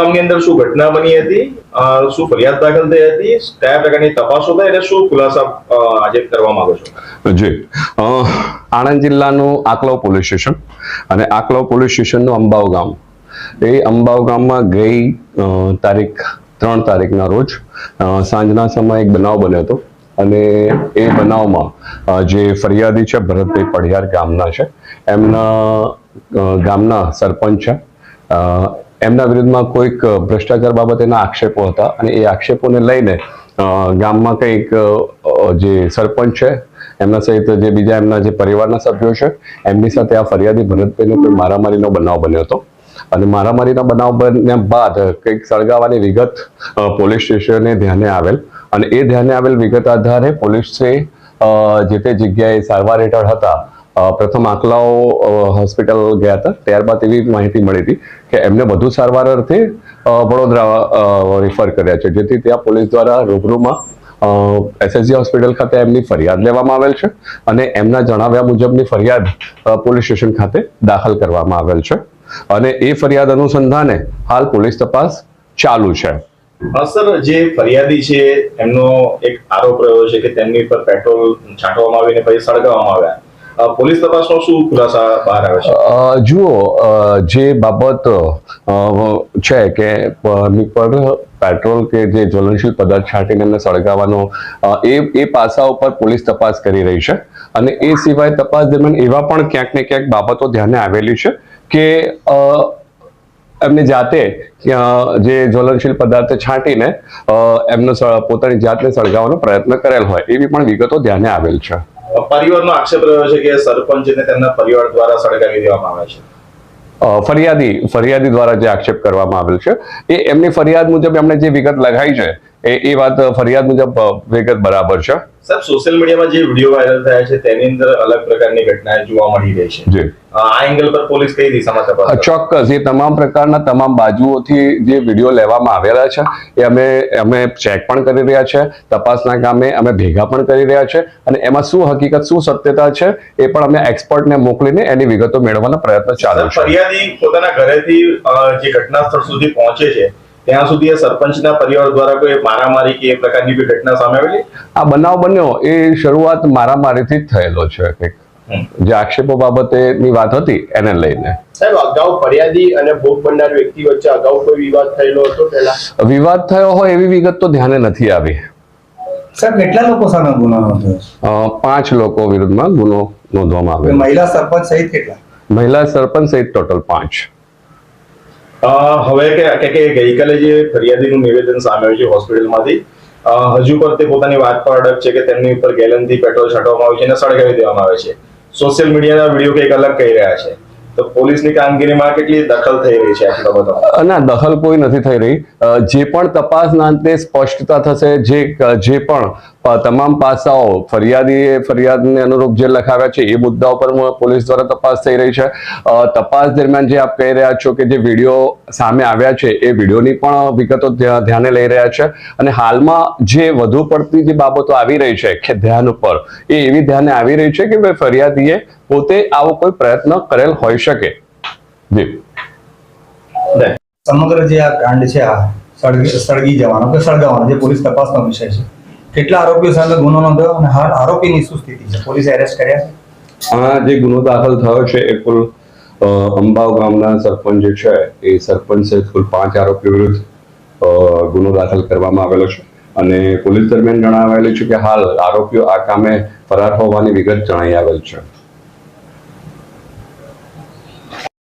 ગામની અંદર શું ઘટના બની હતી, શું ફરિયાદ દાખલ થઈ હતી, કયા પ્રકારની તપાસો થઈ અને શું ખુલાસા આજે કરવા માંગો છો? જી, આણંદ જિલ્લાનું આકલાવ પોલીસ સ્ટેશન અને આકલાવ પોલીસ સ્ટેશનનું અંબાવ ગામ, એ અંબાવ ગામમાં ગઈ તારીખ 3 તારીખના રોજ સાંજના સમયે એક બનાવ બન્યો હતો અને એ બનાવમાં જે ફરિયાદી છે ભરતભાઈ પઢિયાર ગામના છે, એમના ગામના સરપંચ છે, એમના વિરુદ્ધમાં કોઈક ભ્રષ્ટાચાર બાબતેના આક્ષેપો હતા અને એ આક્ષેપોને લઈને ગામમાં કંઈક જે સરપંચ છે એમના સહિત જે બીજા એમના જે પરિવારના સભ્યો છે એમની સાથે આ ફરિયાદી ભરતભાઈનો કોઈ મારામારીનો બનાવ બન્યો હતો અને મારામારીના બનાવ બન્યા બાદ કંઈક સળગાવવાની વિગત પોલીસ સ્ટેશને ધ્યાને આવેલ અને એ ધ્યાને આવેલ વિગત આધારે પોલીસે જે તે જગ્યાએ સારવાર હેઠળ હતા પ્રથમ આકલાવ હોસ્પિટલ ગયા હતા, ત્યારબાદ એવી માહિતી મળી હતી કે એમને વધુ સારવાર અર્થે વડોદરા રિફર કર્યા છે, જેથી ત્યાં પોલીસ દ્વારા રૂબરૂમાં SSG હોસ્પિટલ ખાતે એમની ફરિયાદ લેવામાં આવેલ છે અને એમના જણાવ્યા મુજબની ફરિયાદ પોલીસ સ્ટેશન ખાતે દાખલ કરવામાં આવેલ છે અને એ ફરિયાદ અનુસંધાને હાલ પોલીસ તપાસ ચાલુ છે. સર, જે ફરિયાદી છે એમનો એક આરોપ રહ્યો છે કે તેમની પર પેટ્રોલ છાંટવામાં આવીને પછી સળગાવવામાં આવ્યા. પોલીસ તપાસનો શું ખુલાસા બહાર આવે છે? જુઓ, જે બાબત છે કે એમની પર પેટ્રોલ કે જે જ્વલનશીલ પદાર્થ છાંટીને એમને સળગાવવાનો એ પાસા ઉપર પોલીસ તપાસ કરી રહી છે અને એ સિવાય તપાસ દરમિયાન એવા પણ ક્યાંક ને ક્યાંક બાબતો ધ્યાને આવેલી છે કે એમને જાતે જે જ્વલનશીલ પદાર્થ છાંટીને એમને પોતાની જાતને સળગાવવાનો પ્રયત્ન કરેલ હોય એવી પણ વિગતો ધ્યાને આવેલ છે. પરિવારનો આક્ષેપ રહ્યો છે કે સરપંચને તેમના પરિવાર દ્વારા સળગાવી દેવામાં આવે છે. ફરિયાદી દ્વારા જે આક્ષેપ કરવામાં આવેલ છે એ એમની ફરિયાદ મુજબ એમણે જે વિગત લગાઈ છે એ વાત ફરિયાદ મુજબ વિગત બરાબર છે. સાહેબ, સોશિયલ મીડિયામાં જે વિડીયો વાયરલ થયા છે તેની અંદર અલગ પ્રકારની ઘટનાઓ જોવા મળી રહી છે. જી, આ એંગલ પર પોલીસ કઈ દિશામાં તપાસ? ચોક્કસ, એ તમામ પ્રકારના તમામ બાજુઓથી જે વિડીયો લેવામાં આવેલા છે એ અમે ચેક પણ કરી રહ્યા છે, તપાસના કામે અમે ભેગા પણ કરી રહ્યા છે અને એમાં શું હકીકત શું સત્યતા છે એ પણ અમે એક્સપર્ટને મોકલીને એની વિગતો મેળવવાનો પ્રયત્ન ચાલુ છે. ફરિયાદી પોતાના ઘરેથી જે ઘટના સ્થળ સુધી પહોંચે છે ત્યાં સુધી સરપંચના પરિવાર દ્વારા કોઈ મારામારી કે એ પ્રકારની બી ઘટના સામે આવેલી? આ બનાવ બન્યો એ શરૂઆત મારામારીથી જ થયેલો છે. કંઈક જે આક્ષેપો બાબતેની વાત હતી એને લઈને. સાહેબ, અગાઉ ફરિયાદી અને ભોગ બનનાર વ્યક્તિ વચ્ચે અગાઉ કોઈ વિવાદ થયેલો હતો? પહેલા વિવાદ થયો હોય એવી વિગત તો ધ્યાને નથી આવી. સાહેબ, કેટલા લોકો સામે ગુનો નોંધ્યો? 5 લોકો વિરુદ્ધમાં ગુનો નોંધવામાં આવ્યો. મહિલા સરપંચ સહિત કેટલા? મહિલા સરપંચ સહિત ટોટલ 5. હવે કે ગઈકાલે જે ફરિયાદીનું નિવેદન સામે આવ્યું છે હોસ્પિટલમાંથી, હજુ પર તે પોતાની વાત પર અડગ છે કે તેમની ઉપર ગેલનથી પેટ્રોલ છાંટવામાં આવે છે અને સળગાવી દેવામાં આવે છે. સોશિયલ મીડિયાના વિડીયો કંઈક અલગ કહી રહ્યા છે, તો પોલીસની કામગીરીમાં કેટલી દખલ થઈ રહી છે આ બાબતમાં? ના, દખલ કોઈ નથી થઈ રહી. જે પણ તપાસના અંતે સ્પષ્ટતા થશે, જે પણ તમામ પાસાઓ ફરિયાદને અનુરૂપ જે લખાવ્યા છે એ મુદ્દાઓ પર પોલીસ દ્વારા તપાસ થઈ રહી છે. તપાસ દરમિયાન જે આપ કહી રહ્યા છો કે જે વિડીયો સામે આવ્યા છે એ વિડીયોની પણ વિગતો ધ્યાને લઈ રહ્યા છે અને હાલમાં જે વધુ પડતી જે બાબતો આવી રહી છે કે ધ્યાન ઉપર એ એવી ધ્યાને આવી રહી છે કે ફરિયાદીએ પોતે આવો કોઈ પ્રયત્ન કરેલ હોઈ શકે. જી, સમગ્ર જે આ કાંડ છે, આ સળગી જવાનો કે સળગાવવાનો, જે પોલીસ તપાસનો વિષય છે, કેટલા આરોપીઓ સામે ગુનો નોંધ્યો અને હાલ આરોપીની શું સ્થિતિ છે? પોલીસે એરેસ્ટ કર્યા છે? આ જે ગુનો દાખલ થયો છે એ કુલ અંબાવ ગામના સરપંચ જે છે એ સરપંચ સહિત કુલ 5 આરોપીઓ વિરુદ્ધ ગુનો દાખલ કરવામાં આવેલો છે અને પોલીસ દરમિયાન જણાવાયેલું છે કે હાલ આરોપીઓ આ કામે ફરાર હોવાની વિગત જણાઈ આવેલ છે.